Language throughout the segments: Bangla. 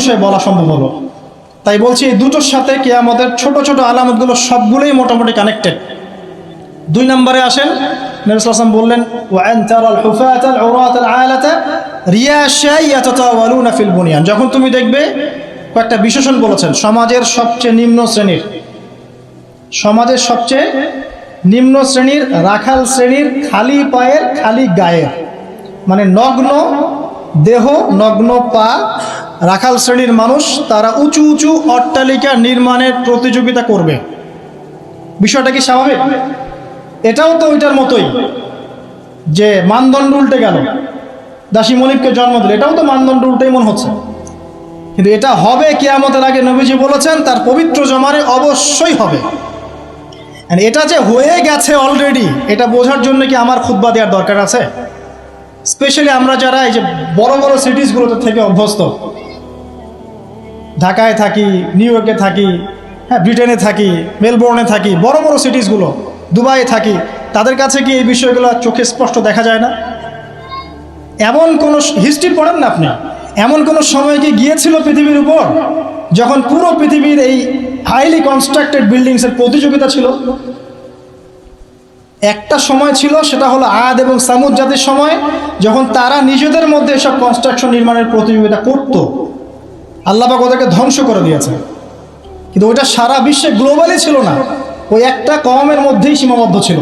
বিষয়ে বলা সম্ভব হলো। তাই বলছি এই দুটোর সাথে কিয়ামতের ছোট ছোট আলামতগুলো সবগুলোই মোটামুটি কানেক্টেড। 2 নম্বরে আসেন, নবী সাল্লাল্লাহু আলাইহি ওয়াসাল্লাম বললেন ওয়ান তারাল হুফাতাল উরাতাল আলাতা রিয়াশাই ইয়াতাতাওয়ালুনা ফিল বুনিয়ান। যখন তুমি দেখবে, কয়েকটা বিশেষণ বলেছেন, সমাজের সবচেয়ে নিম্ন শ্রেণীর, সমাজের সবচেয়ে নিম্ন শ্রেণীর, রাখাল শ্রেণীর, খালি পায়ের খালি গায়ের, মানে নগ্ন দেহ নগ্ন পা রাখাল শ্রেণীর মানুষ, তারা উঁচু উঁচু অট্টালিকা নির্মাণের প্রতিযোগিতা করবে। বিষয়টা কি স্বাভাবিক? এটাও তো ওইটার মতোই যে মানদণ্ড উল্টে গেল, দাসী মনিবকে জন্ম দিল, এটাও তো মানদণ্ড উল্টেই মনে হচ্ছে। কিন্তু এটা হবে কিয়ামতের আগে, নবীজি বলেছেন তার পবিত্র জমানে অবশ্যই হবে। এটা যে হয়ে গেছে অলরেডি, এটা বোঝার জন্য কি আমার খুতবা দেওয়ার দরকার আছে? স্পেশালি আমরা যারা এই যে বড় বড় সিটিসগুলোতে থেকে অভ্যস্ত, ঢাকায় থাকি, নিউ ইয়র্কে থাকি, হ্যাঁ ব্রিটেনে থাকি, মেলবোর্নে থাকি, বড় বড় সিটিসগুলো, দুবাইয়ে থাকি, তাদের কাছে কি এই বিষয়গুলো চোখে স্পষ্ট দেখা যায় না? এমন কোনো হিস্ট্রি পড়েন না আপনি, এমন কোনো সময় কি গিয়েছিল পৃথিবীর উপর যখন পুরো পৃথিবীর এই হাইলি কনস্ট্রাক্টেড বিল্ডিংসের প্রতিযোগিতা ছিল? একটা সময় ছিল, সেটা হলো আদ এবং সামুদ জাতির সময়, যখন তারা নিজেদের মধ্যে এসব কনস্ট্রাকশন নির্মাণের প্রতিযোগিতা করত। আল্লাহ পাক ওদেরকে ধ্বংস করে দিয়েছে, কিন্তু ওইটা সারা বিশ্বে গ্লোবালি ছিল না, ওই একটা কওমের মধ্যেই সীমাবদ্ধ ছিল।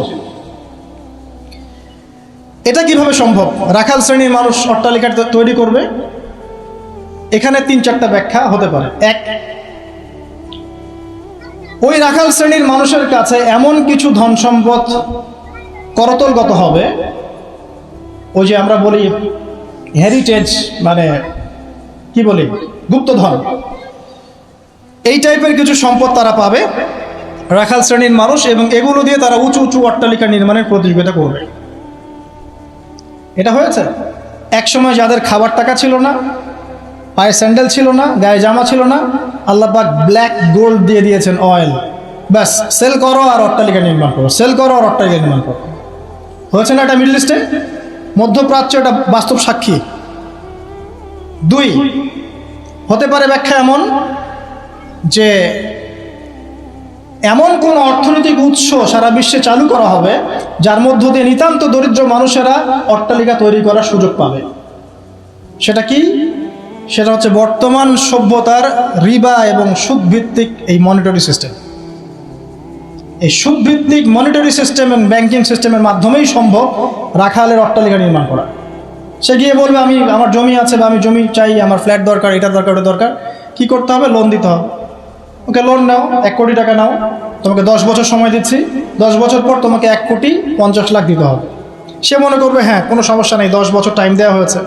এটা কিভাবে সম্ভব? রাখাল শ্রেণীর মানুষ অট্টালিকা তৈরি করবে। এখানে 3-4টা ব্যাখ্যা হতে পারে। এক, ওই রাখাল শ্রেণীর মানুষের কাছে এমন কিছু ধন সম্পদ করতলগত হবে, ওই যে আমরা বলি হেরিটেজ, মানে কি বলি, গুপ্তধন, এই টাইপের কিছু সম্পদ তারা পাবে রাখাল শ্রেণীর মানুষ, এবং এগুলো দিয়ে তারা উঁচু উঁচু অট্টালিকা নির্মাণের প্রতিযোগিতা করবে। এটা হয়েছে। এক সময় যাদের খাবার টাকা ছিল না, পায়ে স্যান্ডেল ছিল না, গায়ে জামা ছিল না, আল্লাহ পাক ব্ল্যাক গোল্ড দিয়ে দিয়েছেন, অয়েল, ব্যাস সেল করো আর অট্টালিকা নির্মাণ করো, সেল করো আর অট্টালিকা নির্মাণ করো। হয়েছে না এটা মিডল ইস্টে? মধ্যপ্রাচ্য এটা বাস্তব সাক্ষী। 2, হতে পারে ব্যাখ্যা এমন যে এমন কোন অর্থনৈতিক উৎস সারা বিশ্বে চালু করা হবে যার মধ্য দিয়ে নিতান্ত দরিদ্র মানুষেরা অট্টালিকা তৈরি করার সুযোগ পাবে। সেটা কি? সেটা হচ্ছে বর্তমান সভ্যতার রিবা এবং সুদভিত্তিক এই মনিটরি সিস্টেম। এই সুদভিত্তিক মনিটরি সিস্টেম এবং ব্যাংকিং সিস্টেমের মাধ্যমেই সম্ভব রাখালের অট্টালিকা নির্মাণ করা। সে গিয়ে বলবে আমি, আমার জমি আছে বা আমি জমি চাই, আমার ফ্ল্যাট দরকার, এটা দরকার, ওটা দরকার। কি করতে হবে? লোন দিতে হবে। ওকে লোন নাও, 1 কোটি টাকা নাও, তোমাকে 10 বছর সময় দিচ্ছি, 10 বছর পর তোমাকে 1,50,00,000 দিতে হবে। সে মনে করবে হ্যাঁ কোনো সমস্যা নেই, 10 বছর টাইম দেওয়া হয়েছে,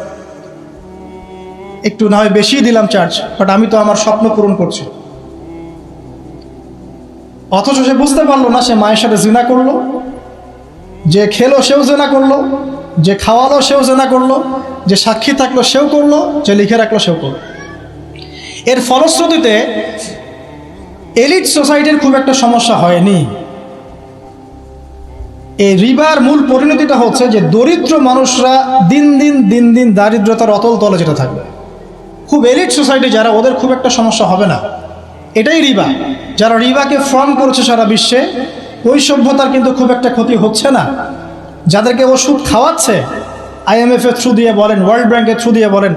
একটু না হয় বেশি দিলাম চার্জ, বাট আমি তো আমার স্বপ্ন পূরণ করছি। অথচ সে বুঝতে পারলো না সে মায়ের সাথে জিনা করলো, যে খেলো সেও জিনা করলো, যে খাওয়ালো সেও জিনা করলো, যে সাক্ষী থাকলো সেও করলো, যে লিখে রাখলো সেও করলো। এর ফলশ্রুতিতে এলিট সোসাইটির খুব একটা সমস্যা হয়নি। এই রিবার মূল পরিণতিটা হচ্ছে যে দরিদ্র মানুষরা দিন দিন দারিদ্রতার অতল তলে যেতে থাকবে। খুব এলিট সোসাইটি যারা, ওদের খুব একটা সমস্যা হবে না। এটাই রিবা। যারা রিবাকে ফর্ম করেছে সারা বিশ্বে, ওই সভ্যতার কিন্তু খুব একটা ক্ষতি হচ্ছে না। যাদেরকে ও সুদ খাওয়াচ্ছে, IMF এর থ্রু দিয়ে বলেন, ওয়ার্ল্ড ব্যাংকের থ্রু দিয়ে বলেন,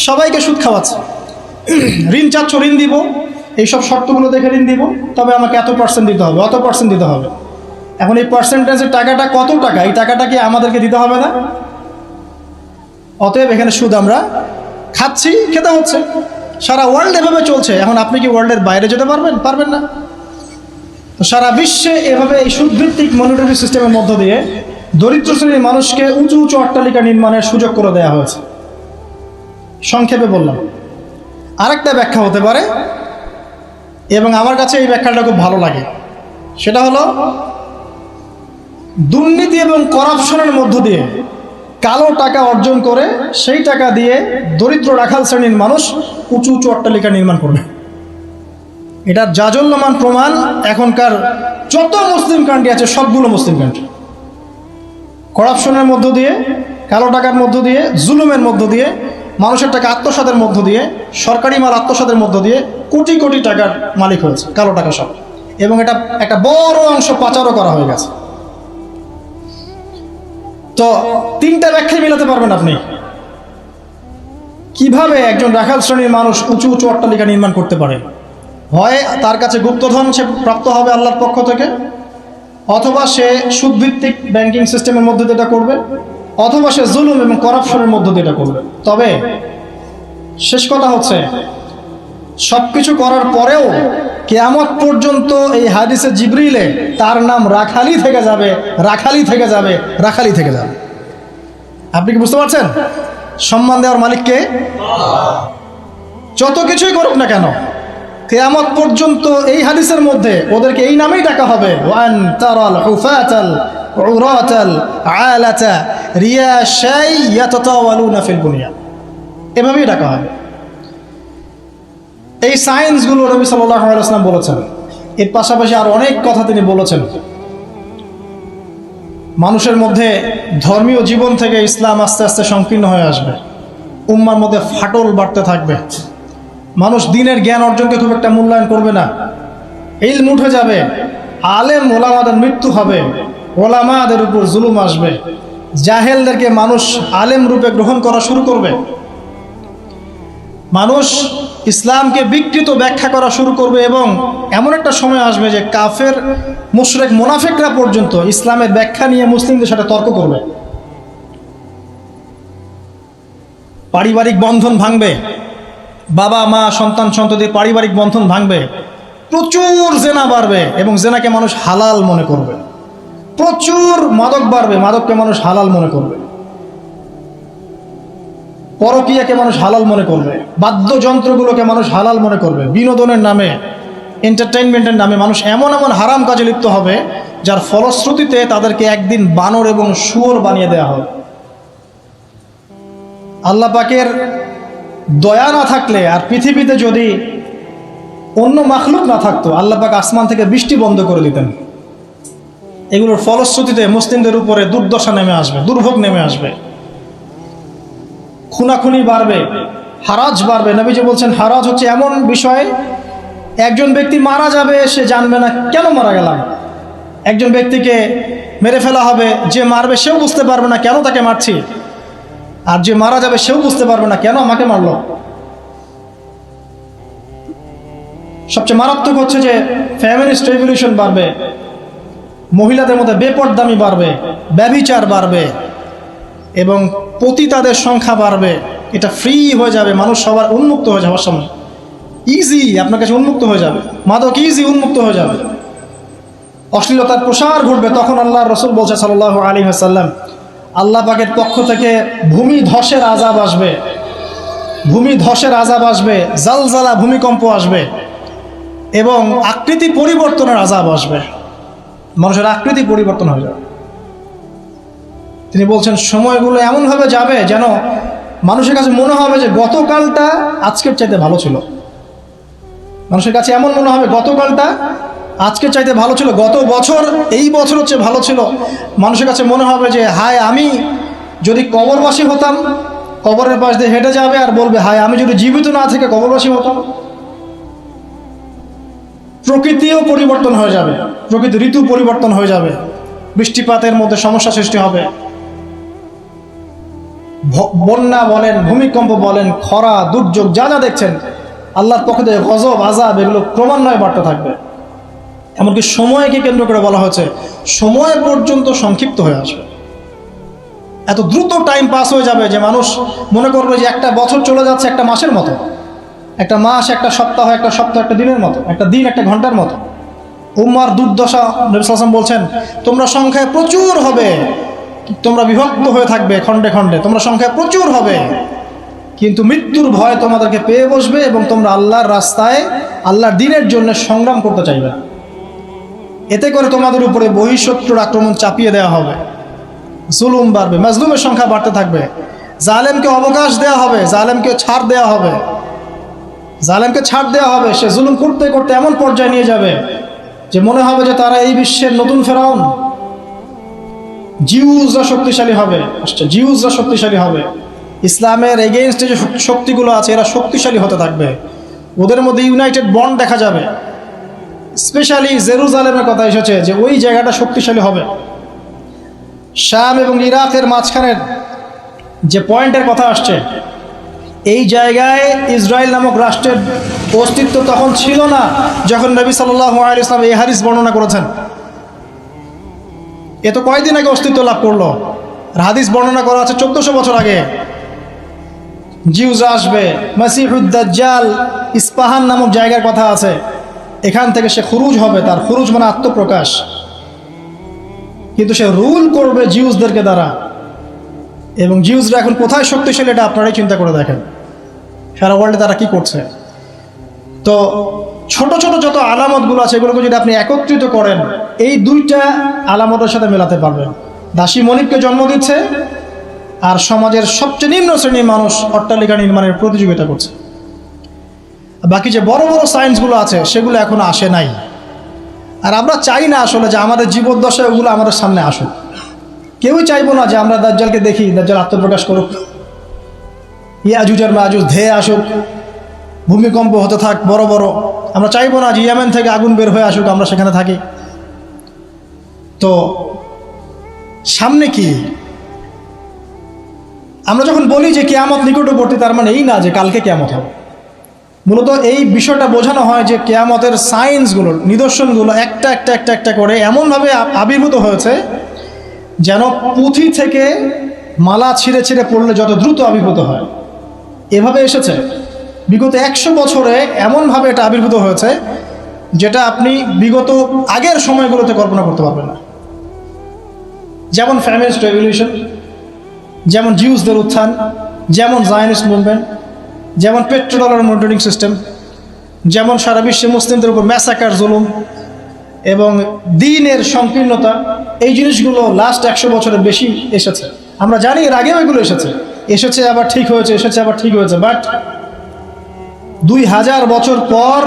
সবাইকে সুদ খাওয়াচ্ছে। ঋণ চাচ্ছ, ঋণ দিব, এইসব শর্তগুলো দেখে ঋণ দিব, তবে আমাকে এত % দিতে হবে, অত % দিতে হবে। এখন এই পার্সেন্টেজের টাকাটা কত টাকা, এই টাকাটা কি আমাদেরকে দিতে হবে না? অতএব এখানে সুদ আমরা খাচ্ছি, খেতে হচ্ছে। সারা ওয়ার্ল্ড এভাবে চলছে। এখন আপনি কি ওয়ার্ল্ডের বাইরে যেতে পারবেন? পারবেন না। তো সারা বিশ্বে এভাবে এই সুদভিত্তিক মনিটরি সিস্টেমের মধ্য দিয়ে দরিদ্র শ্রেণীর মানুষকে উঁচু উঁচু অট্টালিকা নির্মাণের সুযোগ করে দেওয়া হয়েছে। সংক্ষেপে বললাম। আরেকটা ব্যাখ্যা হতে পারে, এবং আমার কাছে এই ব্যাখ্যাটা খুব ভালো লাগে, সেটা হলো দুর্নীতি এবং করাপশনের মধ্য দিয়ে কালো টাকা অর্জন করে সেই টাকা দিয়ে দরিদ্র রাখাল শ্রেণীর মানুষ উঁচু উঁচু অট্টালিকা নির্মাণ করবে। এটার জাজল্যমান প্রমাণ এখনকার যত মুসলিম কান্ট্রি আছে সবগুলো মুসলিম কান্ট্রি করাপশনের মধ্য দিয়ে, কালো টাকার মধ্য দিয়ে, জুলুমের মধ্য দিয়ে মানুষের টাকা আত্মসাতের মধ্য দিয়ে, সরকারি মাল আত্মসাতের মধ্য দিয়ে কোটি কোটি টাকার মালিক হয়েছে, কালো টাকা সব। এবং এটা একটা বড় অংশ পাচারও করা হয়ে গেছে। তো তিনটা ব্যাখ্যায় মিলাতে পারবেন আপনি। কিভাবে একজন রাখাল শ্রেণীর মানুষ উঁচু উঁচু অট্টালিকা নির্মাণ করতে পারে? হয় তার কাছে গুপ্তধন সে প্রাপ্ত হবে আল্লাহর পক্ষ থেকে, অথবা সে সুদভিত্তিক ব্যাংকিং সিস্টেমের মধ্যে দিয়ে এটা করবে, অথবা সে জুলুম এবং করাপশনের মধ্য দিয়ে এটা করবে। তবে শেষ কথা হচ্ছে, সবকিছু করার পরেও কিয়ামত পর্যন্ত এই হাদিসে জিবরিলে তার নাম রাখালি থেকে যাবে, রাখালি থেকে যাবে, রাখালি থেকে যাবে। আপনি কি বুঝতে পারছেন? সম্মান দেওয়ার মালিককে। যত কিছুই করুক না কেন, কিয়ামত পর্যন্ত এই হাদিসের মধ্যে ওদেরকে এই নামেই ডাকা হবে, ওয়ান তারাল হুফাতাল উরাতাল আলাতা রিয়াশাই ইয়াতাতাওয়ালুনা ফিল বুনিয়ান, এভাবেই ডাকা হবে। এই সায়েন্সগুলো নবী সাল্লাল্লাহু আলাইহি ওয়াসাল্লাম বলেছেন। এর পাশাপাশি আর অনেক কথা তিনি বলেছেন। মানুষের মধ্যে ধর্মীয় জীবন থেকে ইসলাম আস্তে আস্তে সংকীর্ণ হয়ে আসবে, উম্মার মধ্যে ফাটল বাড়তে থাকবে, মানুষ দ্বীনের জ্ঞান অর্জনকে খুব একটা মূল্যায়ন করবে না, ইলম উঠে যাবে, আলেম ওলামাদের মৃত্যু হবে, ওলামাদের উপর জুলুম আসবে, জাহেলদেরকে মানুষ আলেম রূপে গ্রহণ করা শুরু করবে, মানুষ ইসলামকে বিকৃত ব্যাখ্যা করা শুরু করবে, এবং এমন একটা সময় আসবে যে কাফের মুশরিক মুনাফিকরা পর্যন্ত ইসলামের ব্যাখ্যা নিয়ে মুসলিমদের সাথে তর্ক করবে। পারিবারিক বন্ধন ভাঙবে, বাবা মা সন্তান সন্ততি পারিবারিক বন্ধন ভাঙবে, প্রচুর জেনা বাড়বে এবং জেনাকে মানুষ হালাল মনে করবে, প্রচুর মাদক বাড়বে, মাদককে মানুষ হালাল মনে করবে, পরকীয়াকে মানুষ হালাল মনে করবে, বাদ্যযন্ত্রগুলোকে মানুষ হালাল মনে করবে, বিনোদনের নামে এন্টারটেইনমেন্টের নামে মানুষ এমন এমন হারাম কাজে লিপ্ত হবে যার ফলশ্রুতিতে তাদেরকে একদিন বানর এবং শুয়োর বানিয়ে দেওয়া হবে। আল্লাহ পাকের দয়া না থাকলে আর পৃথিবীতে যদি অন্য মাখলুক না থাকতো, আল্লাহ পাক আসমান থেকে বৃষ্টি বন্ধ করে দিতেন। এগুলোর ফলশ্রুতিতে মুসলিমদের উপরে দুর্দশা নেমে আসবে, দুর্ভোগ নেমে আসবে, খুনাখুনি বাড়বে, হারাজ বাড়বে। নবীজি বলছেন হারাজ হচ্ছে এমন বিষয়, একজন ব্যক্তি মারা যাবে, সে জানবে না কেন মারা গেলাম। একজন ব্যক্তিকে মেরে ফেলা হবে, যে মারবে সেও বুঝতে পারবে না কেন তাকে মারছি, আর যে মারা যাবে সেও বুঝতে পারবে না কেন আমাকে মারল। সবচেয়ে মারাত্মক হচ্ছে যে ফেমিনিস্ট রেভলিউশন বাড়বে, মহিলাদের মধ্যে বেপরদামি বাড়বে, ব্যভিচার বাড়বে এবং পতিতাদের সংখ্যা বাড়বে। এটা ফ্রি হয়ে যাবে, মানুষ সবার উন্মুক্ত হয়ে যাওয়ার সামনে, ইজি আপনার কাছে উন্মুক্ত হয়ে যাবে, মাদক ইজি উন্মুক্ত হয়ে যাবে, অশ্লীলতার প্রসার ঘটবে। তখন আল্লাহর রাসূল বলছে সাল্লাল্লাহু আলাইহি ওয়াসাল্লাম, আল্লাহ পাকের পক্ষ থেকে ভূমি ধসের আযাব আসবে, ভূমি ধসের আযাব আসবে, জালজালা ভূমিকম্প আসবে এবং আকৃতি পরিবর্তনের আযাব আসবে, মানুষের আকৃতি পরিবর্তন হয়ে যাবে। তিনি বলছেন সময়গুলো এমনভাবে যাবে যেন মানুষের কাছে মনে হবে যে গতকালটা আজকের চাইতে ভালো ছিল। মানুষের কাছে এমন মনে হবে গতকালটা আজকের চাইতে ভালো ছিল, গত বছর এই বছর হচ্ছে ভালো ছিল। মানুষের কাছে মনে হবে যে হায় আমি যদি কবরবাসী হতাম, কবরের পাশ দিয়ে হেঁটে যাবে আর বলবে হায় আমি যদি জীবিত না থেকে কবরবাসী হতাম। প্রকৃতিও পরিবর্তন হয়ে যাবে, প্রকৃতি ঋতু পরিবর্তন হয়ে যাবে, বৃষ্টিপাতের মধ্যে সমস্যা সৃষ্টি হবে, বন্যা বলেন, ভূমিকম্প বলেন, খরা, দুর্যোগ যা যা দেখছেন আল্লাহর পক্ষ থেকে গজব আযাব এগুলো ক্রমান্বয়ে বাড়তে থাকবে। এমনকি সময়কে কেন্দ্র করে বলা হয়েছে সময় পর্যন্ত সংক্ষিপ্ত হয়ে আসবে, এত দ্রুত টাইম পাস হয়ে যাবে যে মানুষ মনে করবে যে একটা বছর চলে যাচ্ছে একটা মাসের মতো, একটা মাস একটা সপ্তাহ, একটা সপ্তাহ একটা দিনের মতো, একটা দিন একটা ঘন্টার মতো। উম্মার দুর্দশা, নবী সাল্লাল্লাহু আলাইহি ওয়াসাল্লাম বলছেন তোমরা সংখ্যায় প্রচুর হবে, তোমরা বিভক্ত হয়ে থাকবে খণ্ডে খণ্ডে, তোমরা সংখ্যায় প্রচুর হবে, কিন্তু মৃত্যুর ভয় তোমাদেরকে পেয়ে বসবে এবং তোমরা আল্লাহর রাস্তায় আল্লাহর দ্বীনের জন্য সংগ্রাম করতে চাইবে। এতে করে তোমাদের উপরে বহিঃশত্রুর আক্রমণ চাপিয়ে দেওয়া হবে, জুলুম বাড়বে, মাজলুমের সংখ্যা বাড়তে থাকবে, জালেমকে অবকাশ দেওয়া হবে, জালেমকে ছাড় দেওয়া হবে, জালেমকে ছাড় দেওয়া হবে। সে জুলুম করতে করতে এমন পর্যায়ে নিয়ে যাবে যে মনে হবে যে তারা এই বিশ্বের নতুন ফেরাউন। জিউসরা শক্তিশালী হবে, জিউসরা শক্তিশালী হবে, ইসলামের এগেইনস্টে যে শক্তিগুলো আছে এরা শক্তিশালী হতে থাকবে, ওদের মধ্যে ইউনাইটেড বন্ড দেখা যাবে। স্পেশালি জেরুজালেমের কথা এসেছে যে ওই জায়গাটা শক্তিশালী হবে। শাম এবং ইরাকের মাঝখানের যে পয়েন্টের কথা আসছে, এই জায়গায় ইসরায়েল নামক রাষ্ট্রের অস্তিত্ব তখন ছিল না যখন নবী সাল্লাল্লাহু আলাইহি ওয়াসাল্লাম এই হাদিস বর্ণনা করেছেন। এ তো কয়েকদিন আগে অস্তিত্ব লাভ করলো, আর হাদিস বর্ণনা করা আছে 1400 বছর আগে। জিউস আসবে, মাসিহুদ দাজ্জাল ইস্পাহান নামক জায়গার কথা আছে, এখান থেকে সে খুরুজ হবে, তার খুরুজ মানে আত্মপ্রকাশ, কিন্তু সে রুল করবে জিউসদেরকে দ্বারা। এবং জিউসরা এখন কোথায় শক্তিশালী এটা আপনারাই চিন্তা করে দেখেন, সারা ওয়ার্ল্ডে তারা কি করছে। তো ছোট ছোট যত আলামতগুলো আছে এগুলোকে যদি আপনি একত্রিত করেন, এই দুইটা আলামতের সাথে মেলাতে পারবেন। দাসী মনিবকে জন্ম দিচ্ছে, আর সমাজের সবচেয়ে নিম্ন শ্রেণীর মানুষ অট্টালিকা নির্মাণের প্রতিযোগিতা করছে। বাকি যে বড় বড় সায়েন্সগুলো আছে সেগুলো এখনো আসে নাই। আর আমরা চাই না আসলে যে আমাদের জীবদ্দশায় ওগুলো আমাদের সামনে আসুক। কেউই চাইবো না যে আমরা দাজ্জালকে দেখি, দাজ্জাল আত্মপ্রকাশ করুক, ইয়াজুজ আর মাজুজ ধেয়ে আসুক, ভূমিকম্প হতে থাক বড় বড়। আমরা চাইবো না যে ইয়েমেন থেকে আগুন বের হয়ে আসুক, আমরা সেখানে থাকি। তো সামনে কি? আমরা যখন বলি যে কিয়ামত নিকটবর্তী, তার মানে এই না যে কালকে কিয়ামত হবে। মূলত এই বিষয়টা বোঝানো হয় যে কিয়ামতের সায়েন্সগুলো, নিদর্শনগুলো একটা একটা একটা একটা করে এমনভাবে আবির্ভূত হয়েছে যেন পুঁথি থেকে মালা ছিঁড়ে ছিঁড়ে পড়লে যত দ্রুত আবির্ভূত হয়, এভাবে এসেছে। বিগত 100 বছরে এমনভাবে এটা আবির্ভূত হয়েছে যেটা আপনি বিগত আগের সময়গুলোতে কল্পনা করতে পারবেন না। যেমন ফেমিনিস্ট রেভলিউশন, যেমন জিউসদের উত্থান, যেমন জায়নিস্ট মুভমেন্ট, যেমন পেট্রোডলার মনিটরিং সিস্টেম, যেমন সারা বিশ্বে মুসলিমদের উপর ম্যাসাকার জুলুম এবং দ্বীনের সংকীর্ণতা, এই জিনিসগুলো লাস্ট 100 বছরের বেশি এসেছে। আমরা জানি এর আগেও এগুলো এসেছে আবার ঠিক হয়েছে, এসেছে আবার ঠিক হয়েছে। বাট 2000 বছর পর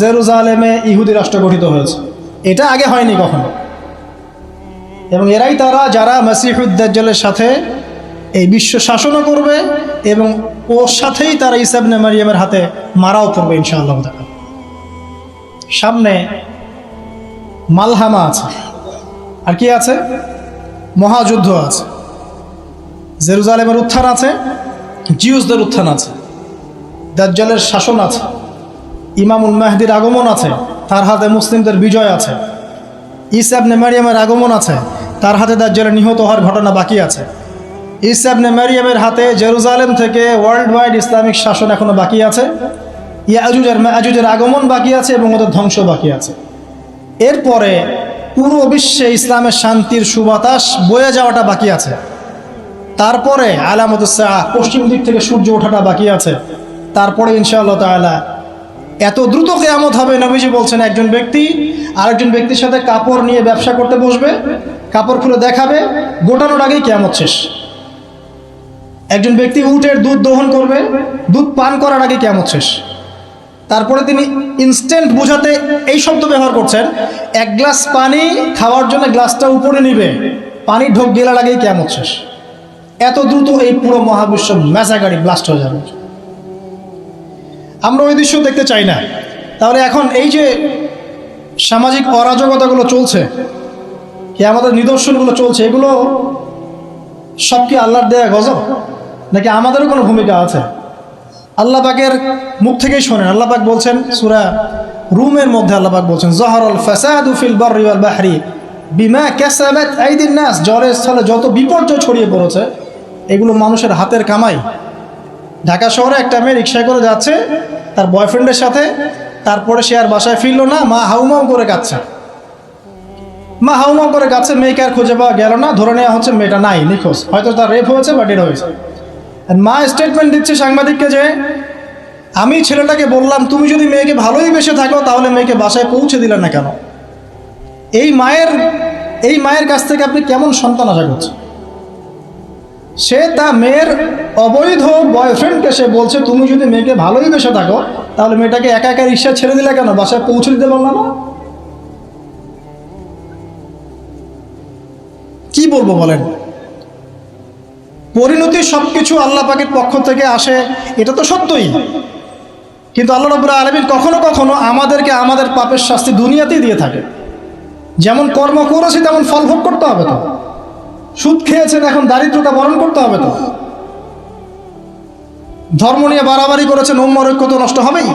জেরুজালেমে ইহুদি রাষ্ট্র গঠিত হয়েছে, এটা আগে হয়নি কখনো। এবং এরাই তারা যারা মাসিহুদ দাজ্জালের সাথে এই বিশ্ব শাসনও করবে এবং ওর সাথেই তারা ঈসা ইবনে মারইয়ামের হাতে মারাও পড়বে ইনশাআল্লাহ। সামনে মালহামা আছে, আর কি আছে? মহাযুদ্ধ আছে, জেরুজালেমের উত্থান আছে, জিউসদের উত্থান আছে, দাজ্জালের শাসন আছে, ইমামুল মাহদির আগমন আছে, তার হাতে মুসলিমদের বিজয় আছে, ঈসা ইবনে মারইয়ামের আগমন আছে, তার হাতে দাজ্জালের নিহত হওয়ার ঘটনা বাকি আছে, ঈসা ইবনে মারইয়ামের হাতে জেরুজালেম থেকে ওয়ার্ল্ড ওয়াইড ইসলামিক শাসন এখনো বাকি আছে, ইয়াজুজ আর মাজুজের আগমন বাকি আছে এবং ওদের ধ্বংস বাকি আছে। এরপরে পুরো বিশ্বে ইসলামের শান্তির সুবাতাস বয়ে যাওয়াটা বাকি আছে। তারপরে আলামতুস সাআ, পশ্চিম দিক থেকে সূর্য ওঠাটা বাকি আছে। তারপরে ইনশাআল্লাহ তাআলা এত দ্রুত কিয়ামত হবে, নবীজি বলছেন একজন ব্যক্তি আরেকজন ব্যক্তির সাথে কাপড় নিয়ে ব্যবসা করতে বসবে, কাপড় খুলে দেখাবে, গোটানোর আগেই কিয়ামত শেষ। একজন ব্যক্তি উটের দুধ দহন করবে, দুধ পান করার আগে কিয়ামত শেষ। তারপরে তিনি ইনস্ট্যান্ট বোঝাতে এই শব্দ ব্যবহার করছেন, এক গ্লাস পানি খাওয়ার জন্য গ্লাসটা উপরে নিবে, পানি ঢোক গেলার আগেই কিয়ামত শেষ। এত দ্রুত এই পুরো মহাবিশ্ব ম্যাসাগাড়ি ব্লাস্ট হয়ে যাবে। আমরা ওই দৃশ্য দেখতে চাই না। তাহলে এখন এই যে সামাজিক অরাজকতাগুলো চলছে, কিয়ামতের নিদর্শনগুলো চলছে, এগুলো সব কি আল্লাহর দেয়া গজব, নাকি আমাদেরও কোনো ভূমিকা আছে? আল্লাহ পাকের মুখ থেকেই শোনেন। আল্লাহ পাক বলছেন সূরা রুমের মধ্যে, আল্লাহ পাক বলছেন যহরাল ফাসাদু ফিল বাররি ওয়াল বাহরি বিমা কাসাবাত আইদিন নাস, জলের স্থলে যত বিপর্যয় ছড়িয়ে পড়েছে এগুলো মানুষের হাতের কামাই। ঢাকা শহরে একটা মেয়ে রিক্সায় করে যাচ্ছে তার বয়ফ্রেন্ডের সাথে, তারপরে সে আর বাসায় ফিরলো না, মা হাউমাউ করে কাঁদছে, মেয়েকে আর খুঁজে পাওয়া গেল না, ধরে নেওয়া হচ্ছে মেয়েটা নাই, নিখোঁজ, হয়তো তার রেপ হয়েছে বা ডেড হয়েছে। আর মা স্টেটমেন্ট দিচ্ছে সাংবাদিককে যে আমি ছেলেটাকে বললাম তুমি যদি মেয়েকে ভালোই বেসে থাকো তাহলে মেয়েকে বাসায় পৌঁছে দিলেন না কেন? এই মায়ের কাছ থেকে আপনি কেমন সন্তান আশা করছেন? সে তার মেয়ের অবৈধ বয়ফ্রেন্ডকে সে বলছে তুমি যদি মেয়েকে ভালোই বেসে থাকো তাহলে মেয়েটাকে একা একা রিক্সা ছেড়ে দিলে কেন, বাসায় পৌঁছে দিতে পারলাম না? কি বলবো বলেন? পরিণতি সব কিছু আল্লাহ পাকের পক্ষ থেকে আসে, এটা তো সত্যই। কিন্তু আল্লাহ রাব্বুল আলামিন কখনো কখনো আমাদেরকে আমাদের পাপের শাস্তি দুনিয়াতেই দিয়ে থাকে। যেমন কর্ম করেছি তেমন ফল ভোগ করতে হবে তো। সুদ খেয়েছেন, এখন দারিদ্রতা বরণ করতে হবে তো। ধর্ম নিয়ে বাড়াবাড়ি করেছেন, উম্মার ঐক্য তো নষ্ট হবেই।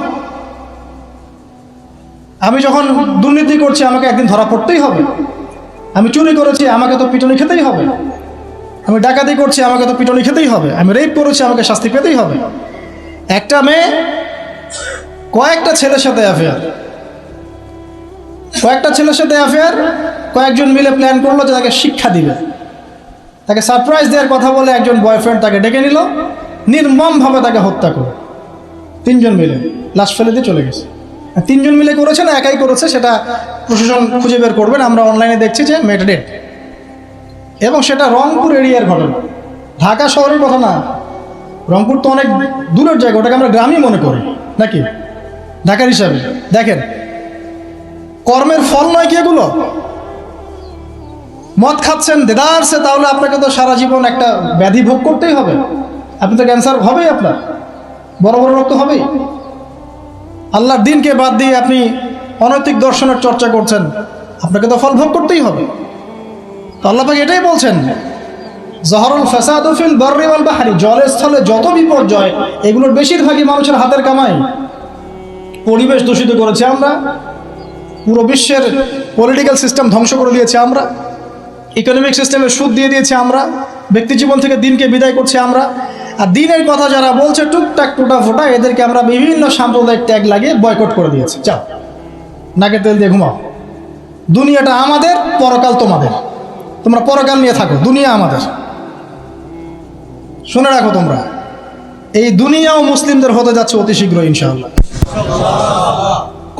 আমি যখন দুর্নীতি করছি আমাকে একদিন ধরা পড়তেই হবে। আমি চুরি করেছি আমাকে তো পিটুনি খেতেই হবে। আমি ডাকাতি করছি আমাকে তো পিটুনি খেতেই হবে। আমি রেপ করেছি আমাকে শাস্তি পেতেই হবে। একটা মেয়ে কয়েকটা ছেলের সাথে অ্যাফেয়ার, কয়েকজন মিলে প্ল্যান করলো যে তাকে শিক্ষা দিবে, তাকে সারপ্রাইজ দেওয়ার কথা বলে একজন বয়ফ্রেন্ড তাকে ডেকে নিল, নির্মমভাবে তাকে হত্যা করলো। 3 জন মিলে লাশ ফেলে দিয়ে চলে গেছে। 3 জন মিলে করেছে না একাই করেছে সেটা প্রশাসন খুঁজে বের করবেন। আমরা অনলাইনে দেখছি যে মেয়েটা ডেড, এবং সেটা রংপুর এরিয়ার ঘটনা, ঢাকা শহরের কথা না। রংপুর তো অনেক দূরের জায়গা, ওটাকে আমরা গ্রামই মনে করি নাকি ঢাকার হিসাবে। দেখেন কর্মের ফল নয় কি এগুলো? মদ খাচ্ছেন দেদারসে, তাহলে আপনাকে তো সারা জীবন একটা ব্যাধি ভোগ করতেই হবে। আপনি তো ক্যান্সার হবেই, আপনার বড় বড় রোগ তো হবেই। আল্লাহর দিনকে বাদ দিয়ে আপনি অনৈতিক দর্শনের চর্চা করছেন, আপনাকে তো ফল ভোগ করতেই হবে। তো আল্লাহ পাক এটাই বলছেন, জহরুল ফাসাদু ফিল বাররি ওয়াল বাহরি, জলে স্থলে যত বিপর্যয় এগুলোর বেশিরভাগই মানুষের হাতের কামাই। পরিবেশ দূষিত করেছি আমরা, পুরো বিশ্বের পলিটিক্যাল সিস্টেম ধ্বংস করে দিয়েছি আমরা, ইকোনমিক সিস্টেমে সুদ দিয়ে দিয়েছি আমরা, ব্যক্তি জীবন থেকে দিনকে বিদায় করছি আমরা। আর দিনের কথা যারা বলছে টুকটাক টুটা ফোটা, এদেরকে আমরা বিভিন্ন সাম্প্রদায়িক ট্যাগ লাগিয়ে বয়কট করে দিয়েছি। যাও নাকে তেল দিয়ে ঘুমাও, দুনিয়াটা আমাদের, পরকাল তোমাদের, তোমরা পরকাল নিয়ে থাকো, দুনিয়া আমাদের। শুনে রাখো তোমরা, এই দুনিয়াও মুসলিমদের হতে যাচ্ছে অতি শীঘ্র ইনশাআল্লাহ।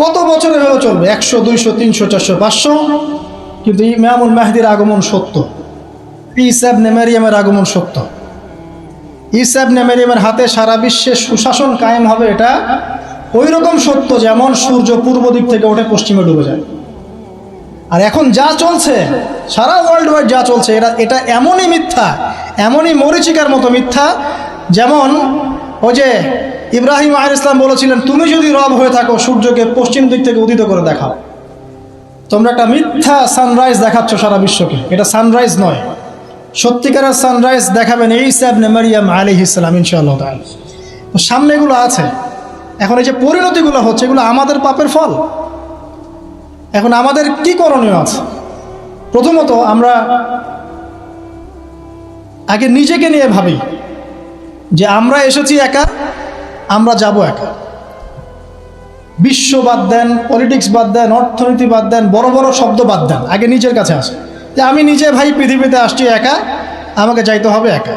কত বছর এভাবে চলবে? 100, 200, 300, 400, 500, কিন্তু ইমামুল মাহদির আগমন সত্য, ঈসা ইবনে মারইয়ামের আগমন সত্য। ঈসা ইবনে মারইয়ামের হাতে সারা বিশ্বে সুশাসন কায়েম হবে, এটা ওই রকম সত্য যেমন সূর্য পূর্ব দিক থেকে ওঠে পশ্চিমে ডুবে যায়। আর এখন যা চলছে সারা ওয়ার্ল্ড ওয়াইড যা চলছে, এটা এমনই মিথ্যা, এমনই মরিচিকার মতো মিথ্যা, যেমন ওই যে ইব্রাহিম আলাইহিস সালাম বলেছিলেন, তুমি যদি রব হয়ে থাকো সূর্যকে পশ্চিম দিক থেকে উদিত করে দেখাও। তোমরা একটা মিথ্যা সানরাইজ দেখাচ্ছ সারা বিশ্বকে, এটা সানরাইজ নয়। সত্যিকারের সানরাইজ দেখাবেন ঈসা ইবনে মারইয়াম আলাইহিস সালাম ইনশাআল্লাহ তাআলা। তো সামনে এগুলো আছে। এখন এই যে পরিণতিগুলো হচ্ছে, এগুলো আমাদের পাপের ফল। এখন আমাদের কি করণীয় আছে? প্রথমত আমরা আগে নিজেকে নিয়ে ভাবি যে আমরা এসেছি একা, আমরা যাব একা। বিশ্ব বাদ দেন, পলিটিক্স বাদ দেন, অর্থনীতি বাদ দেন, বড় বড় শব্দ বাদ দেন, আগে নিজের কাছে আসে যে আমি নিজে ভাই পৃথিবীতে আসছি একা, আমাকে যাইতে হবে একা।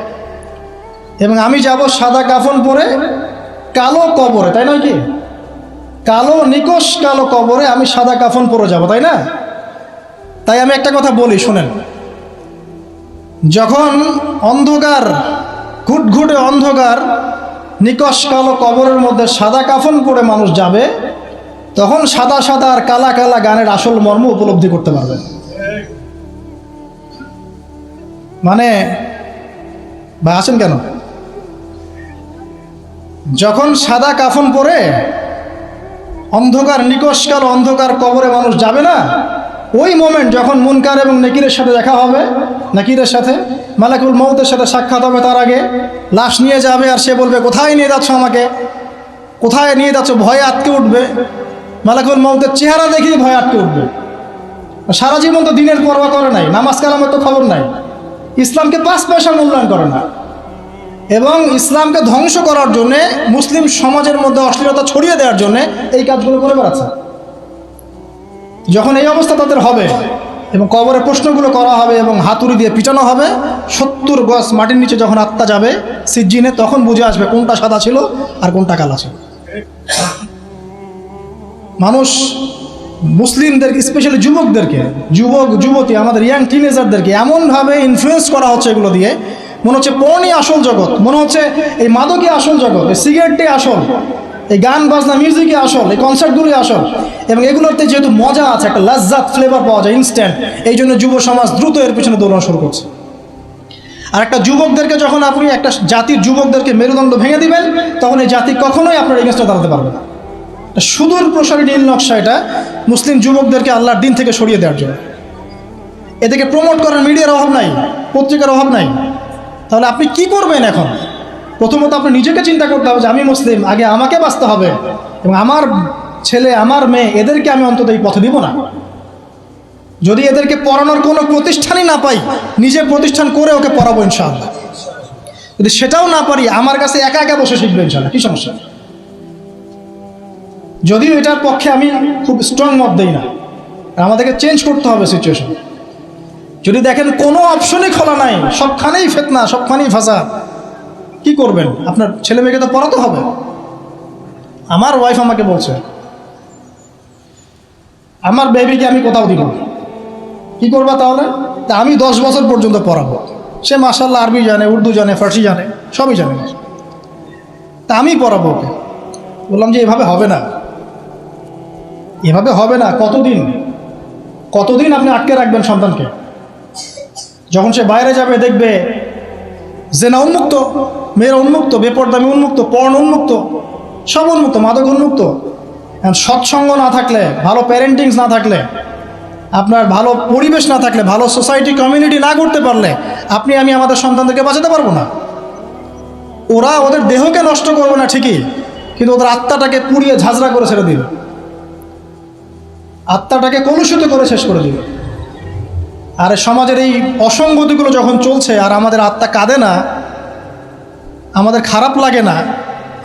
এবং আমি যাব সাদা কাফন পরে কালো কবরে, তাই নয় কি? কালো নিকশ কালো কবরে আমি সাদা কাফন পরে যাব, তাই না? তাই আমি একটা কথা বলি, শোনেন। যখন অন্ধকার, ঘুটঘুটে অন্ধকার নিকশ কালো কবরের মধ্যে সাদা কাফন পরে মানুষ যাবে, তখন সাদা সাদা আর কালা কালা গানের আসল মর্ম উপলব্ধি করতে পারবে। মানে ভাই আছেন কেন? যখন সাদা কাফন পরে অন্ধকার নিকশ কালো অন্ধকার কবরে মানুষ যাবে না, ওই মোমেন্ট যখন মুনকার এবং নেকিরের সাথে দেখা হবে, নাকিরের সাথে মালাকুল মউতের সাথে সাক্ষাৎ হবে, তার আগে লাশ নিয়ে যাবে আর সে বলবে কোথায় নিয়ে যাচ্ছ আমাকে, কোথায় নিয়ে যাচ্ছ? ভয়ে আটকে উঠবে। মালাকুল মউতের চেহারা দেখেই ভয়ে আটকে উঠবে। সারা জীবন তো দিনের পরোয়া করে নাই, নামাজ কালামের তো খবর নাই, ইসলামকে 5 পয়সা মূল্যায়ন করে না, এবং ইসলামকে ধ্বংস করার জন্যে, মুসলিম সমাজের মধ্যে অশ্লীলতা ছড়িয়ে দেওয়ার জন্যে এই কাজগুলো করে বেড়াচ্ছে। যখন এই অবস্থা তাদের হবে এবং কবরে প্রশ্নগুলো করা হবে এবং হাতুড়ি দিয়ে পিটানো হবে, 70 গজ মাটির নিচে যখন আত্মা যাবে সিজ্জিনে, তখন বুঝে আসবে কোনটা সাদা ছিল আর কোনটা কালা ছিল। মানুষ মুসলিমদের, স্পেশালি যুবকদেরকে, যুবক যুবতী, আমাদের ইয়াং টিনেজারদেরকে এমনভাবে ইনফ্লুয়েন্স করা হচ্ছে এগুলো দিয়ে, মনে হচ্ছে পর্নই আসল জগৎ, মনে হচ্ছে এই মাদকই আসল জগৎ, এই সিগারেটটাই আসল, এই গান বাজনা মিউজিকই আসল, এই কনসার্টগুলোই আসল। এবং এগুলোতে যেহেতু মজা আছে, একটা লাজ্জাত ফ্লেভার পাওয়া যায় ইনস্ট্যান্ট, এই জন্য যুব সমাজ দ্রুত এর পিছনে দৌড়ানো শুরু করছে। আর একটা যুবকদেরকে যখন আপনি একটা জাতির যুবকদেরকে মেরুদণ্ড ভেঙে দিবেন, তখন এই জাতি কখনোই আপনার এগেনস্টে দাঁড়াতে পারবে না। সুদূর প্রসারী নীল নকশা এটা মুসলিম যুবকদেরকে আল্লাহর দিন থেকে সরিয়ে দেওয়ার জন্য। এদেরকে প্রমোট করার মিডিয়ার অভাব নাই, পত্রিকার অভাব নাই। তাহলে আপনি কি করবেন এখন? প্রথমত আপনি নিজেকে চিন্তা করতে হবে যে আমি মুসলিম, আগে আমাকে বাঁচতে হবে, এবং আমার ছেলে আমার মেয়ে এদেরকে আমি অন্তত এই পথে দিব না। যদি এদেরকে পড়ানোর কোনো প্রতিষ্ঠানই না পাই, নিজে প্রতিষ্ঠান করে ওকে পড়াবো ইনশাআল্লাহ। যদি সেটাও না পারি, আমার কাছে একা একা বসে শিখবে ইনশাআল্লাহ, কি সমস্যা? যদিও এটার পক্ষে আমি খুব স্ট্রং মত দেই না, আমাদেরকে চেঞ্জ করতে হবে সিচুয়েশন। যদি দেখেন কোনো অপশনই খোলা নাই, সবখানেই ফিতনা, সবখানেই ফাসাদ, কি করবেন? আপনার ছেলে মেয়েকে তো পড়াতে হবে। আমার ওয়াইফ আমাকে বলছে আমার বেবিকে আমি কোথাও দিব না। কি করবা তাহলে? তা আমি 10 বছর পর্যন্ত পড়াবো। সে মাশাআল্লাহ আরবি জানে, উর্দু জানে, ফার্সি জানে, সবই জানে, তা আমি পড়াবো ওকে। বললাম যে এভাবে হবে না, এভাবে হবে না। কতদিন আপনি আটকে রাখবেন সন্তানকে? যখন সে বাইরে যাবে দেখবে জেনা উন্মুক্ত, মেয়েরা উন্মুক্ত, বেপরদামি উন্মুক্ত, পর্ন উন্মুক্ত, সব উন্মুক্ত, মাদক উন্মুক্ত। সৎসঙ্গ না থাকলে, ভালো প্যারেন্টিংস না থাকলে, আপনার ভালো পরিবেশ না থাকলে, ভালো সোসাইটি কমিউনিটি না করতে পারলে আপনি আমি আমাদের সন্তানদেরকে বাঁচাতে পারবো না। ওরা ওদের দেহকে নষ্ট করবে না ঠিকই, কিন্তু ওদের আত্মাটাকে পুড়িয়ে ঝাঁঝরা করে ছেড়ে দিবে, আত্মাটাকে কলুষিত করে শেষ করে দিবে। আর সমাজের এই অসঙ্গতিগুলো যখন চলছে আর আমাদের আত্মা কাঁদে না, আমাদের খারাপ লাগে না,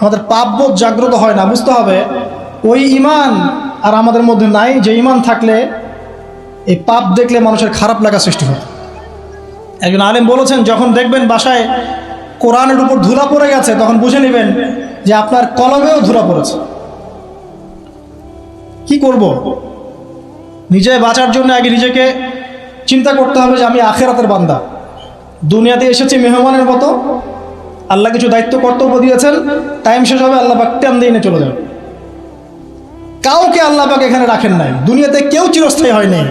আমাদের পাপবোধ জাগ্রত হয় না, বুঝতে হবে ওই ঈমান আর আমাদের মধ্যে নাই যে ঈমান থাকলে এই পাপ দেখলে মানুষের খারাপ লাগা সৃষ্টি হয়। একজন আলেম বলেছেন, যখন দেখবেন বাসায় কোরআনের উপর ধুলা পড়ে গেছে, তখন বুঝে নেবেন যে আপনার কলমেও ধুলা পড়েছে। কি করব? নিজে বাঁচার জন্য আগে নিজেকে চিন্তা করতে হবে যে আমি আখিরাতের বান্দা, দুনিয়াতে এসেছি মেহমানের মতো। আল্লাহ কিছু দায়িত্ব কর্তব্য দিয়েছেন, টাইম শেষ হবে, আল্লাহ পাক টাইম দিয়ে চলে যাবে। কাউকে আল্লাহ পাক এখানে রাখেন নাই, দুনিয়াতে কেউ চিরস্থায়ী হয়নি।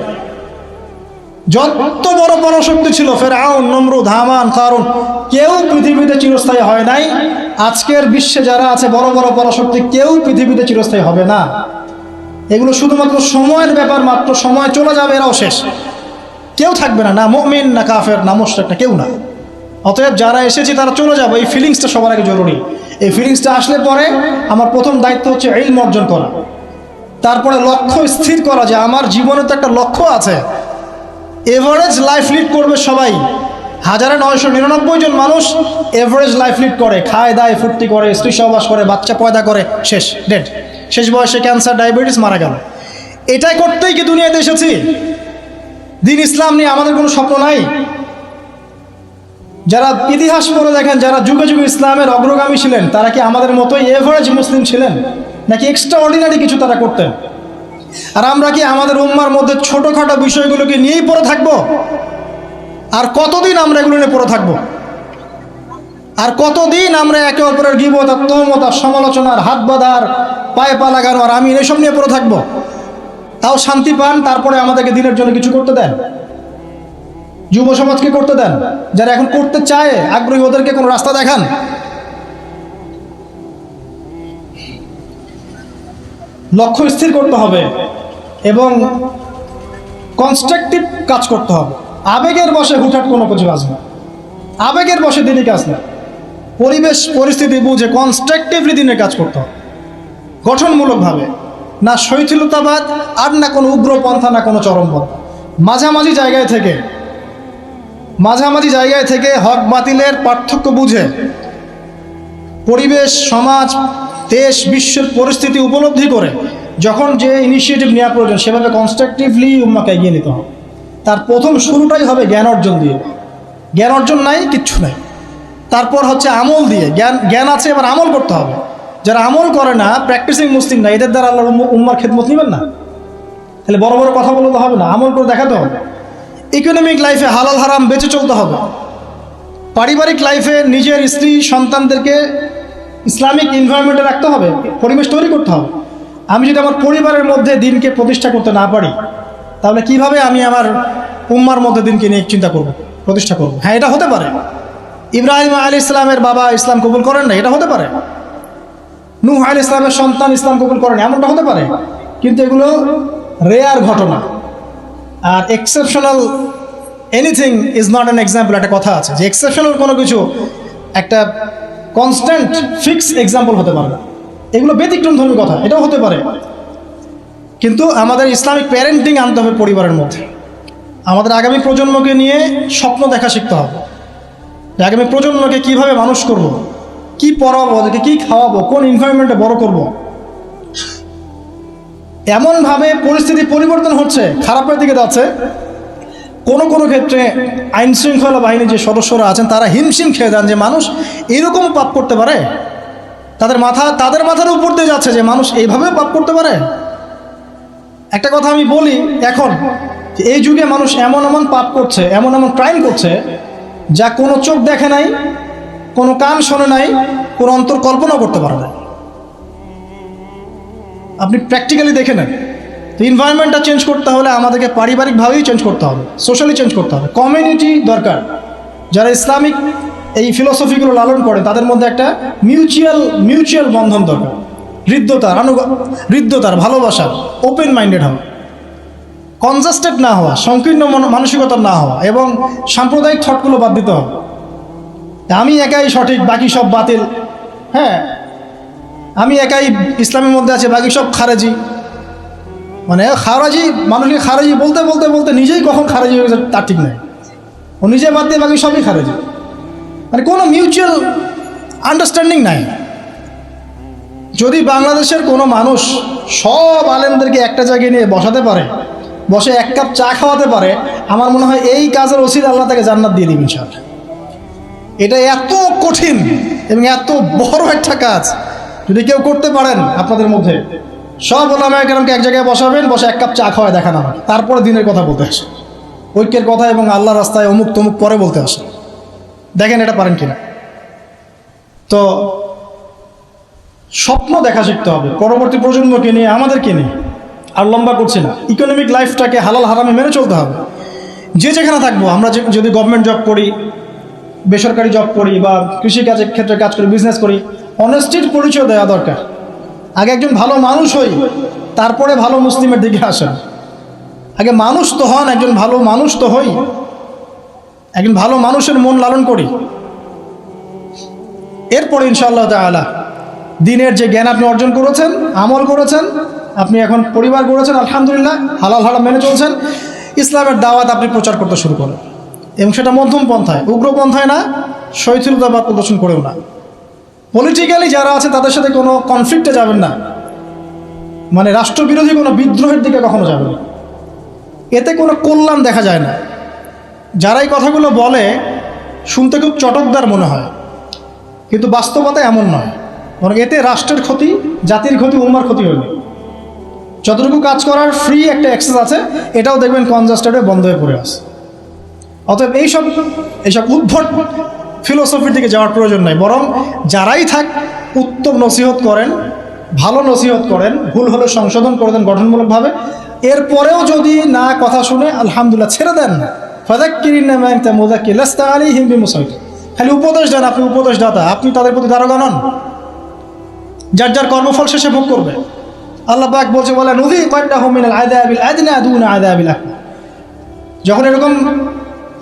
যত বড় পরাশক্তি ছিল, ফেরাউন, নমরুদ, হামান, কারুন, কেউ পৃথিবীতে চিরস্থায়ী হয় নাই। আজকের বিশ্বে যারা আছে বড় বড় পরাশক্তি, কেউ পৃথিবীতে চিরস্থায়ী হবে না। এগুলো শুধুমাত্র সময়ের ব্যাপার মাত্র, সময় চলে যাবে, এরাও শেষ, কেউ থাকবে না, না মুমিন, না কাফের, না মুশরিক, না কেউ না। অতএব যারা এসেছি তারা চলে যাবে, এই ফিলিংসটা সবার আগে জরুরি। এই ফিলিংসটা আসলে পরে আমার প্রথম দায়িত্ব হচ্ছে ইলম অর্জন করা, তারপরে লক্ষ্য স্থির করা যে আমার জীবনে তো একটা লক্ষ্য আছে। এভারেজ লাইফ লিড করবে সবাই, 1999 জন মানুষ এভারেজ লাইফ লিড করে, খায় দায় ফুর্তি করে, স্ত্রী সহবাস করে, বাচ্চা পয়দা করে, শেষ, ডেড, শেষ বয়সে ক্যান্সার, ডায়াবেটিস, মারা গেল। এটাই করতেই কি দুনিয়াতে এসেছি? দিন ইসলাম নিয়ে আমাদের কোনো স্বপ্ন নাই? যারা ইতিহাস পড়ে দেখেন, যারা যুগে যুগে ইসলামের অগ্রগামী ছিলেন, তারা কি আমাদের মতোই এভারেজ মুসলিম ছিলেন, নাকি এক্সট্রা অর্ডিনারি কিছু তারা করতেন? আর আমরা কি আমাদের উম্মার মধ্যে ছোটোখাটো বিষয়গুলোকে নিয়েই পড়ে থাকবো? আর কতদিন আমরা এগুলো নিয়ে পড়ে থাকবো? আর কতদিন আমরা একে অপরের গীবত, তহমত, সমালোচনার, হাত বাঁধার, পায়ে পা লাগানো, আর আমি এসব নিয়ে পড়ে থাকবো? তাও শান্তি পান, তারপরে আমাদেরকে দিনের জন্য কিছু করতে দেন। যুব সমাজকে করতে দেন, যারা এখন করতে চায় আগ্রহী, ওদেরকে কোনো রাস্তা দেখান। লক্ষ্য স্থির করতে হবে এবং কনস্ট্রাকটিভ কাজ করতে হবে। আবেগের বশে হুটহাট কোনো কিছু কাজ না, আবেগের বশে দিনই কাজ না। পরিবেশ পরিস্থিতি বুঝে কনস্ট্রাকটিভলি দিনের কাজ করতে হবে, গঠনমূলকভাবে, না শৈথিলতাবাদ, আর না কোনো উগ্রপন্থা, না কোনো চরমপন্থা। মাঝামাঝি জায়গায় থেকে হক বাতিলের পার্থক্য বুঝে পরিবেশ, সমাজ, দেশ, বিশ্বের পরিস্থিতি উপলব্ধি করে যখন যে ইনিশিয়েটিভ নেওয়া প্রয়োজন, সেভাবে কনস্ট্রাকটিভলি উম্মাকে এগিয়ে নিতে হবে। তার প্রথম শুরুটাই হবে জ্ঞান অর্জন দিয়ে। জ্ঞান অর্জন নাই, কিচ্ছু নাই। তারপর হচ্ছে আমল দিয়ে। জ্ঞান আছে, এবার আমল করতে হবে। যারা আমল করে না, প্র্যাকটিসিং মুসলিম না, এদের দ্বারা আল্লাহর উম্মার খেদমত নেবেন না। তাহলে বড় বড় কথা বলতে হবে না, আমল করে দেখাতে হবে। ইকোনমিক লাইফে হালাল হারাম বেঁচে চলতে হবে। পারিবারিক লাইফে নিজের স্ত্রী সন্তানদেরকে ইসলামিক এনভায়রনমেন্টে রাখতে হবে, পরিবেশ তৈরি করতে হবে। আমি যদি আমার পরিবারের মধ্যে দিনকে প্রতিষ্ঠা করতে না পারি, তাহলে কিভাবে আমি আমার উম্মার মধ্যে দিনকে নিয়ে চিন্তা করব, প্রতিষ্ঠা করব? হ্যাঁ, এটা হতে পারে, ইব্রাহিম আলাইহিস সালামের বাবা ইসলাম কবুল করেন না, এটা হতে পারে। নূহ আলাইহিস সালামের সন্তান ইসলাম কবুল করেন, এমনটা হতে পারে। কিন্তু এগুলো রেয়ার ঘটনা। আর exceptional anything is not an example, একটা কথা আছে যে এক্সেপশনাল কোনো কিছু একটা কনস্ট্যান্ট ফিক্স এক্সাম্পল হতে পারে না। এগুলো ব্যতিক্রমধর্মী কথা, এটাও হতে পারে। কিন্তু আমাদের ইসলামিক প্যারেন্টিং আনতে হবে পরিবারের মধ্যে। আমাদের আগামী প্রজন্মকে নিয়ে স্বপ্ন দেখা শিখতে হবে। আগামী প্রজন্মকে কিভাবে মানুষ করব, কি পড়াবো, ওদেরকে কী খাওয়াবো, কোন এনভায়রনমেন্টে বড় করব। এমনভাবে পরিস্থিতি পরিবর্তন হচ্ছে, খারাপের দিকে যাচ্ছে। কোনো কোনো ক্ষেত্রে আইন শৃঙ্খলা বাহিনীর যে সদস্যরা আছেন তারা হিমশিম খেয়ে যান যে মানুষ এরকম পাপ করতে পারে। তাদের মাথার উপর দিয়ে যাচ্ছে যে মানুষ এইভাবে পাপ করতে পারে। একটা কথা আমি বলি, এখন এই যুগে মানুষ এমন এমন পাপ করছে, এমন এমন ক্রাইম করছে যা কোনো চোখ দেখে নাই, কোনো কান শোনে নাই, কোনো অন্তর কল্পনা করতে পারে না। আপনি প্র্যাকটিক্যালি দেখে নেন। তো এনভায়রনমেন্টটা চেঞ্জ করতে হলে আমাদেরকে পারিবারিকভাবেই চেঞ্জ করতে হবে, সোশ্যালি চেঞ্জ করতে হবে। কমিউনিটি দরকার, যারা ইসলামিক এই ফিলোসফিগুলো লালন করে তাদের মধ্যে একটা মিউচুয়াল বন্ধন দরকার। হৃদ্যতার ভালোবাসার, ওপেন মাইন্ডেড হওয়া, কনজাস্টেড না হওয়া, সংকীর্ণ মানসিকতার না হওয়া, এবং সাম্প্রদায়িক থটগুলো বাদ দিতে হবে। আমি একাই সঠিক, বাকি সব বাতিল। হ্যাঁ, আমি একাই ইসলামের মধ্যে আছে, বাকি সব খারেজি। মানে খারাজি, মানুষকে খারেজি বলতে বলতে বলতে নিজেই কখন খারেজি হয়ে গেছে তার ঠিক নেই। ও নিজে বাদ দিয়ে বাকি সবই খারেজি। মানে কোনো মিউচুয়াল আন্ডারস্ট্যান্ডিং নাই। যদি বাংলাদেশের কোনো মানুষ সব আলেমদেরকে একটা জায়গায় নিয়ে বসাতে পারে, বসে এক কাপ চা খাওয়াতে পারে, আমার মনে হয় এই কাজের ওসিলা আল্লাহ তাকে জান্নাত দিয়ে দিবেন ইনশাআল্লাহ। এটা এত কঠিন এবং এত বড় একটা কাজ যদি কেউ করতে পারেন আপনাদের মধ্যে, সব ওলামায়ে কেরামকে এক জায়গায় বসাবেন, বসে এক কাপ চা খাওয়ায় দেখান আমার, তারপরে দিনের কথা বলতে আসে, ঐক্যের কথা এবং আল্লাহর রাস্তায় অমুক তমুক পরে বলতে আসে। দেখেন এটা পারেন কিনা। তো স্বপ্ন দেখা শিখতে হবে পরবর্তী প্রজন্মকে নিয়ে, আমাদেরকে নিয়ে। আর লম্বা করছি না, ইকোনমিক লাইফটাকে হালাল হারামে মেনে চলতে হবে। যে যেখানে থাকবো, আমরা যদি গভর্নমেন্ট জব করি, বেসরকারি জব করি, বা কৃষিকাজের ক্ষেত্রে কাজ করি, বিজনেস করি, অনেস্টির পরিচয় দেওয়া দরকার। আগে একজন ভালো মানুষ হই, তারপরে ভালো মুসলিমের দিকে আসেন। আগে মানুষ তো হন, একজন ভালো মানুষ তো হই, একজন ভালো মানুষের মন লালন করি। এরপরে ইনশাআল্লাহ তাআলা দিনের যে জ্ঞান আপনি অর্জন করেছেন, আমল করেছেন, আপনি এখন পরিবার গড়েছেন, আলহামদুলিল্লাহ, হালাল হারাম মেনে চলছেন, ইসলামের দাওয়াত আপনি প্রচার করতে শুরু করেন। এবং সেটা মধ্যম পন্থায়, উগ্রপন্থায় না, শৈথিলতাবাদ প্রদর্শন করেও না। পলিটিক্যালি যারা আছে তাদের সাথে কোনো কনফ্লিক্টে যাবেন না, মানে রাষ্ট্রবিরোধী কোনো বিদ্রোহের দিকে কখনো যাবেন না। এতে কোনো কল্যাণ দেখা যায় না। যারা এই কথাগুলো বলে শুনতে খুব চটকদার মনে হয়, কিন্তু বাস্তবতা এমন নয়। বরং এতে রাষ্ট্রের ক্ষতি, জাতির ক্ষতি, উম্মার ক্ষতি হইবে। যতটুকু কাজ করার ফ্রি একটা অ্যাক্সেস আছে, এটাও দেখবেন কনজাস্টেড হয়ে বন্ধ হয়ে পড়ে আছে। অতএব এইসব উদ্ভট ফিলোসফির দিকে যাওয়ার প্রয়োজন নাই। বরং যারাই থাক, উত্তম নসিহত করেন, ভালো নসিহত করেন, ভুল হলে সংশোধন করে দেন গঠনমূলকভাবে। এরপরেও যদি না কথা শুনে, আলহামদুলিল্লাহ, ছেড়ে দেন। ফাযাক্কিরিনা মা আনতা মুযাক্কির লাস্তা আলাইহিম বিমুসাইতির। খালি উপদেশ দেন, আপনি উপদেশদাতা, আপনি তাদের প্রতি দারোগা নন। যার যার কর্মফল শেষে ভোগ করবে। আল্লাহ পাক বলছে, ওয়ালা নুযীকান্নাহুম মিনাল আযাবিল আদনা দুনা আযাবিল আকবার। যখন এরকম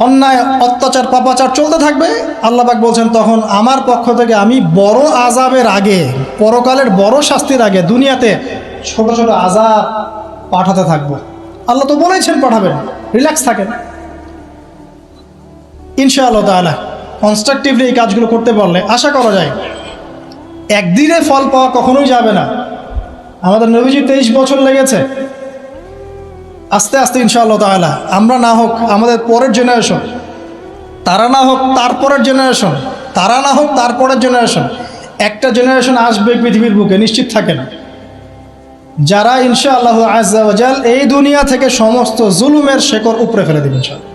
অন্যায়, অত্যাচার, পাপাচার চলতে থাকবে, আল্লাহ পাক বলছেন, তখন আমার পক্ষ থেকে আমি বড় আযাবের আগে, পরকালের বড় শাস্তির আগে দুনিয়াতে ছোট ছোট আযাব পাঠাতে থাকবো। আল্লাহ তো বলেছেন পাঠাবেন, রিল্যাক্স থাকেন। ইনশাআল্লাহ তাআলা কনস্ট্রাকটিভলি এই কাজগুলো করতে পারলে আশা করা যায় একদিনে ফল পাওয়া কখনোই যাবে না। আমাদের নবীজি 23 বছর লেগেছে। আস্তে আস্তে ইনশাআল্লাহ তাআলা, আমরা না হোক আমাদের পরের জেনারেশন, তারা না হোক তারপরের জেনারেশন, তারা না হোক তারপরের জেনারেশন, একটা জেনারেশন আসবে পৃথিবীর বুকে, নিশ্চিত থাকেন, যারা ইনশাআল্লাহ আযজা ওয়া জাল এই দুনিয়া থেকে সমস্ত জুলুমের শেকড় উপড়ে ফেলে দিবেন ইনশাআল্লাহ।